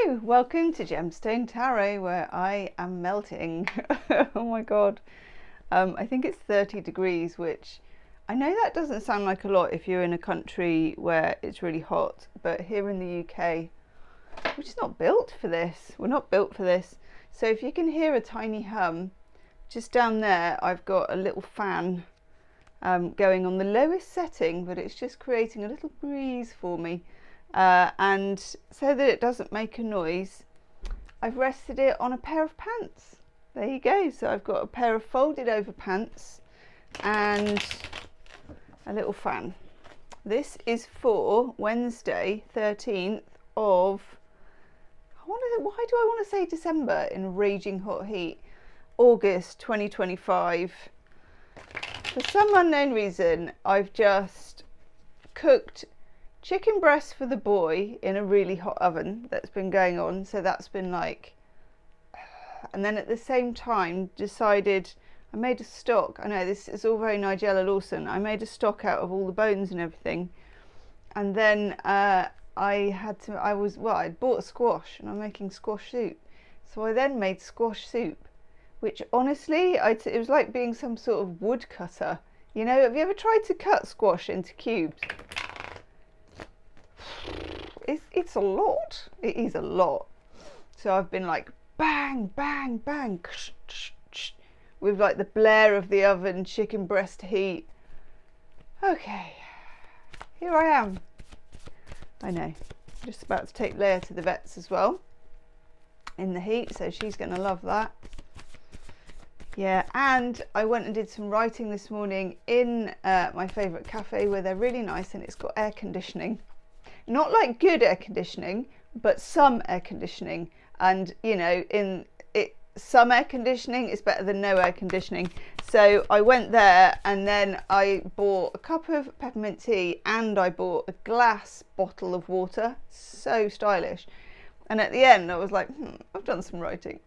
Hello, welcome to Gemstone Tarot, where I am melting. Oh my god. I think it's 30 degrees, which I know that doesn't sound like a lot if you're in a country where it's really hot, but here in the UK, we're just not built for this. We're not built for this. So if you can hear a tiny hum, just down there I've got a little fan going on the lowest setting, but it's just creating a little breeze for me. And so that it doesn't make a noise, I've rested it on a pair of pants. There you go. So I've got a pair of folded over pants and a little fan. This is for Wednesday 13th of, why do I want to say December in raging hot heat? August 2025. For some unknown reason, I've just cooked chicken breast for the boy in a really hot oven that's been going on, so that's been like, and then at the same time decided I made a stock. I know this is all very Nigella Lawson. I made a stock out of all the bones and everything, and then I bought a squash and I'm making squash soup, so I then made squash soup, which honestly it was like being some sort of woodcutter. You know, have you ever tried to cut squash into cubes? It's a lot. It is a lot. So I've been like bang, bang, bang, with like the blare of the oven, chicken breast heat. Okay, here I am. I know, just about to take Leia to the vets as well in the heat, so she's going to love that. Yeah, and I went and did some writing this morning in my favourite cafe, where they're really nice and it's got air conditioning. Not like good air conditioning, but some air conditioning. And you know, some air conditioning is better than no air conditioning. So I went there and then I bought a cup of peppermint tea and I bought a glass bottle of water. So stylish. And at the end I was like, I've done some writing.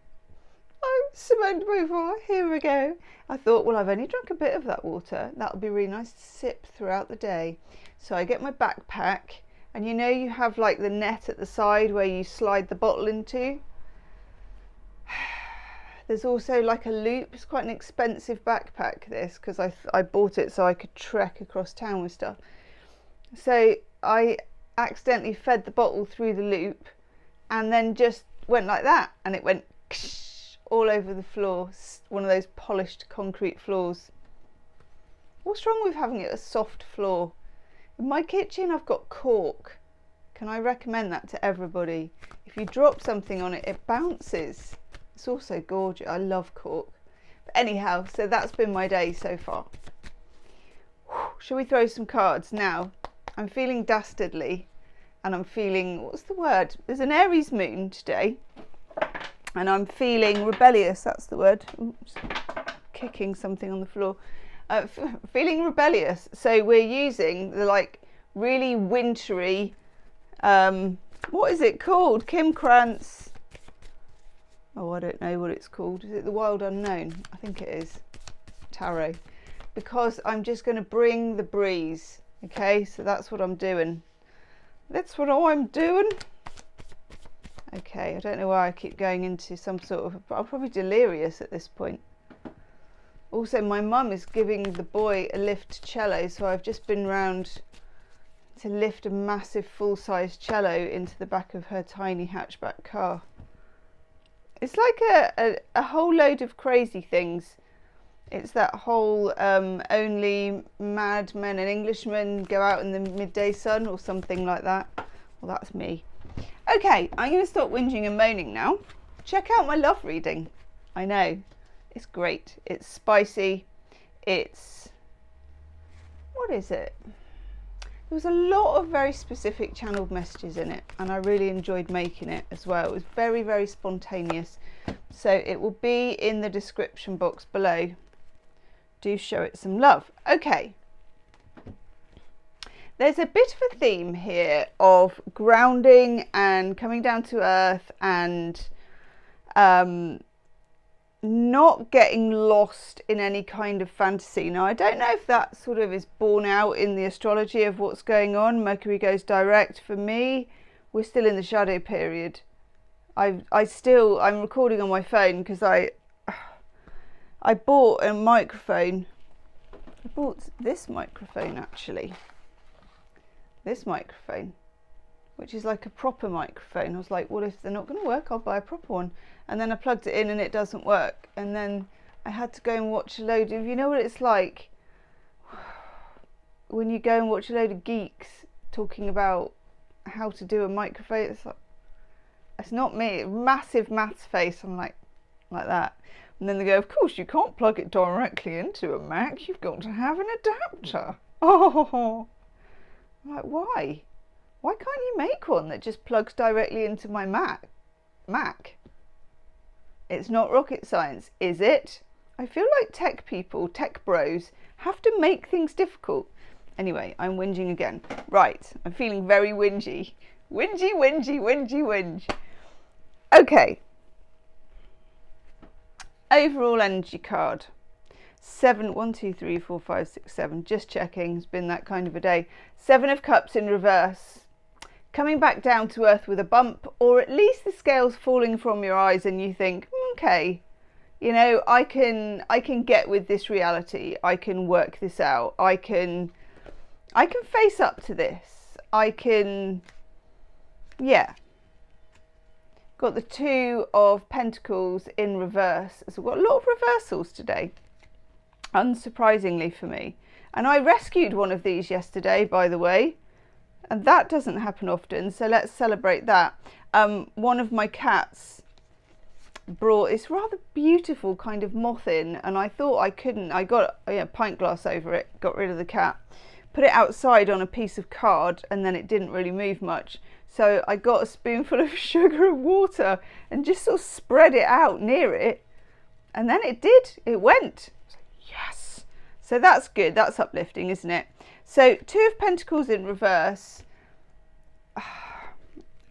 I've Simone de Beauvoir, here we go. I thought, well, I've only drunk a bit of that water. That'll be really nice to sip throughout the day. So I get my backpack. And you know, you have like the net at the side where you slide the bottle into. There's also like a loop. It's quite an expensive backpack, this, because I bought it so I could trek across town with stuff. So I accidentally fed the bottle through the loop and then just went like that, and it went all over the floor. One of those polished concrete floors. What's wrong with having it a soft floor? In my kitchen I've got cork. Can I recommend that to everybody? If you drop something on it, it bounces. It's also gorgeous. I love cork. But anyhow, so that's been my day so far. Shall we throw some cards? Now, I'm feeling dastardly and I'm feeling, what's the word? There's an Aries moon today and I'm feeling rebellious. That's the word. Oops. Kicking something on the floor. Feeling rebellious, so we're using the like really wintry, what is it called? Kim Krantz. Oh, I don't know what it's called. Is it the Wild Unknown? I think it is. Tarot. Because I'm just going to bring the breeze. Okay, so that's what I'm doing. That's what I'm doing. Okay, I don't know why I keep going into some sort of, I'm probably delirious at this point. Also, my mum is giving the boy a lift cello, so I've just been round to lift a massive full-size cello into the back of her tiny hatchback car. It's like a whole load of crazy things. It's that whole only mad men and Englishmen go out in the midday sun or something like that. Well, that's me. Okay, I'm going to stop whinging and moaning now. Check out my love reading. I know. It's great. It's spicy. It's, what is it? There was a lot of very specific channeled messages in it, and I really enjoyed making it as well. It was very, very spontaneous. So it will be in the description box below. Do show it some love. Okay. There's a bit of a theme here of grounding and coming down to earth and not getting lost in any kind of fantasy. Now, I don't know if that sort of is borne out in the astrology of what's going on. Mercury goes direct. For me, we're still in the shadow period. I'm recording on my phone because I bought a microphone. I bought this microphone actually. This microphone, which is like a proper microphone. I was like, well, if they're not going to work, I'll buy a proper one. And then I plugged it in and it doesn't work. And then I had to go and watch a load of, you know what it's like when you go and watch a load of geeks talking about how to do a microphone. It's like, it's not me. Massive maths face. I'm like that. And then they go, of course you can't plug it directly into a Mac. You've got to have an adapter. Oh, I'm like, why? Why can't you make one that just plugs directly into my Mac? It's not rocket science, is it? I feel like tech people, tech bros, have to make things difficult. Anyway, I'm whinging again. Right, I'm feeling very whingy. Whingy. Okay. Overall energy card. 7, 1, 2, 3, 4, 5, 6, 7. Just checking. It's been that kind of a day. 7 of Cups in reverse. Coming back down to earth with a bump, or at least the scales falling from your eyes and you think, okay, you know, I can get with this reality. I can work this out. I can face up to this. Yeah. Got the 2 of Pentacles in reverse. So we've got a lot of reversals today, unsurprisingly for me. And I rescued one of these yesterday, by the way. And that doesn't happen often, so let's celebrate that. One of my cats brought this rather beautiful kind of moth in, and I thought I couldn't. I got a pint glass over it, got rid of the cat, put it outside on a piece of card, and then it didn't really move much. So I got a spoonful of sugar and water and just sort of spread it out near it, and then it did. It went. Yes. So that's good. That's uplifting, isn't it? So 2 of Pentacles in reverse.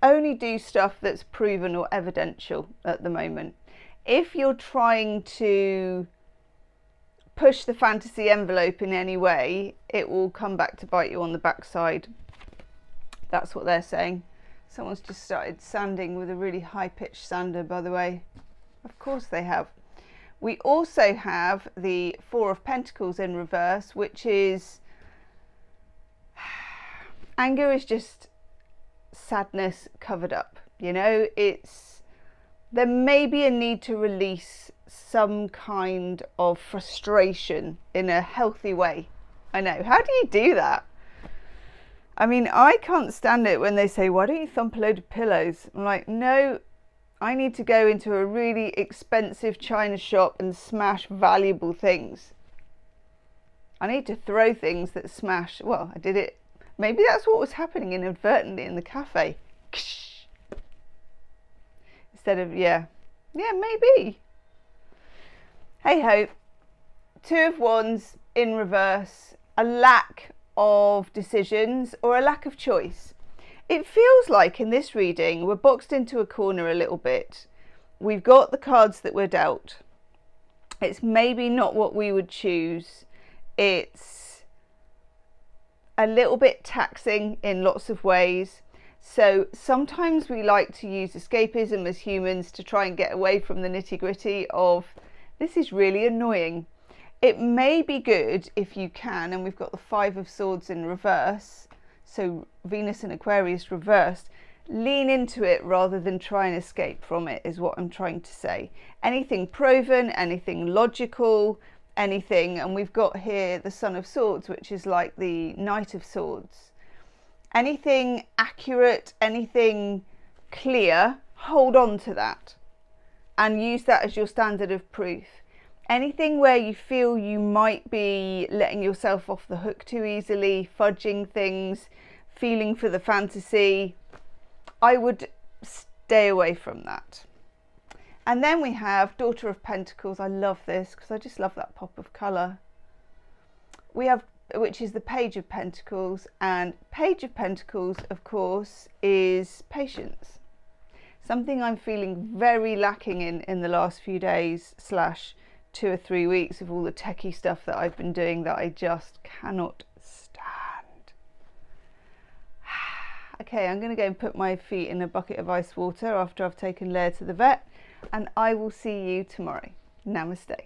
Only do stuff that's proven or evidential at the moment. If you're trying to push the fantasy envelope in any way, it will come back to bite you on the backside. That's what they're saying. Someone's just started sanding with a really high-pitched sander, by the way. Of course they have. We also have the 4 of Pentacles in reverse, which is anger is just sadness covered up. You know, there may be a need to release some kind of frustration in a healthy way. I know. How do you do that? I mean, I can't stand it when they say, why don't you thump a load of pillows? I'm like, no, I need to go into a really expensive china shop and smash valuable things. I need to throw things that smash. Well, I did it. Maybe that's what was happening inadvertently in the cafe. Instead of, yeah, maybe. Hey ho. 2 of Wands in reverse. A lack of decisions or a lack of choice. It feels like in this reading we're boxed into a corner a little bit. We've got the cards that we're dealt. It's maybe not what we would choose. It's a little bit taxing in lots of ways. So sometimes we like to use escapism as humans to try and get away from the nitty-gritty of, this is really annoying. It may be good if you can, and we've got the 5 of Swords in reverse, so Venus and Aquarius reversed, lean into it rather than try and escape from it, is what I'm trying to say. Anything proven, anything logical, anything, and we've got here the Son of Swords, which is like the Knight of Swords. Anything accurate, anything clear, hold on to that and use that as your standard of proof. Anything where you feel you might be letting yourself off the hook too easily, fudging things, feeling for the fantasy, I would stay away from that. And then we have Daughter of Pentacles. I love this because I just love that pop of colour. We have, which is the Page of Pentacles, and Page of Pentacles, of course, is patience. Something I'm feeling very lacking in the last few days / 2 or 3 weeks of all the techie stuff that I've been doing that I just cannot stand. Okay, I'm going to go and put my feet in a bucket of ice water after I've taken Lair to the vet, and I will see you tomorrow. Namaste.